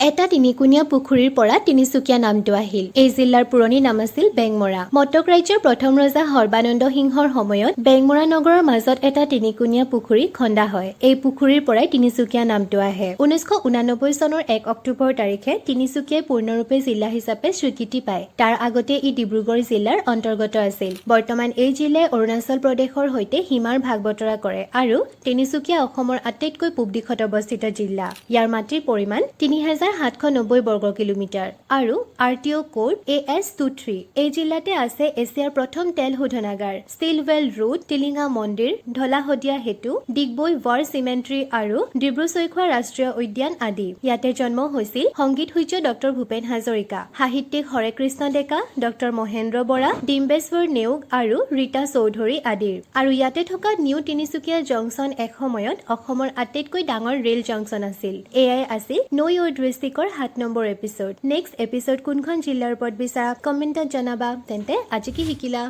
এটা তিনিকুণীয়া পুখুৰীৰ পৰা তিনিচুকীয়া নামটো আহিল। এই জিলাৰ পুৰণি নাম আছিল বেংমৰা। মটক ৰাজ্যৰ প্ৰথম ৰজা সৰ্বানন্দ সিংহৰ সময়ত বেংমৰা নগৰৰ মাজত এটা তিনিকুণীয়া পুখুৰী খন্দা হয়। এই পুখুৰীৰ পৰাই তিনিচুকীয়া নামটো আহে। 1989 চনৰ 1 অক্টোবৰ তাৰিখে তিনিচুকীয়াই পূৰ্ণৰূপে জিলা হিচাপে স্বীকৃতি পায়। তাৰ আগতে ই ডিব্ৰুগড় জিলাৰ অন্তৰ্গত আছিল। বৰ্তমান এই জিলাই অৰুণাচল প্ৰদেশৰ সৈতে সীমাৰ ভাগ বতৰা কৰে আৰু তিনিচুকীয়া অসমৰ আটাইতকৈ পূব দিশত অৱস্থিত জিলা। ইয়াৰ মাটিৰ পৰিমাণ 3790 বৰ্গ কিলোমিটাৰ আৰু RTO কোড AS23। এই জিলাতে আছে এছিয়াৰ প্ৰথম তেল শোধনাগাৰ, ষ্টিলৱেল ৰোড, টিলিঙা মন্দিৰ, ঢলাশদিয়া সেতু, ডিগবৈ ৱাৰ চিমেণ্ট্ৰী আৰু ডিব্ৰু-চৈখোৱা ৰাষ্ট্ৰীয় উদ্যান আদি। ইয়াতে জন্ম হৈছিল সংগীত সূৰ্য ডক্টৰ ভূপেন হাজৰিকা, সাহিত্যিক হৰে কৃষ্ণ ডেকা, ডক্টৰ মহেন্দ্ৰ বৰা, ডিম্বেশ্বৰ নেওগ আৰু ৰীতা চৌধুৰী আদিৰ। আৰু ইয়াতে থকা নিউ তিনিচুকীয়া জংচন এসময়ত অসমৰ আটাইতকৈ ডাঙৰ ৰেল জংচন আছিল। এয়াই আছিল নৈ ঐ দৃষ্টিকৰ 7 নম্বৰ এপিছড। নেক্সট এপিছড কোনখন জিলাৰ ওপৰত বিচাৰা কমেণ্টত জনাবা। তেন্তে আজি কি শিকিলা?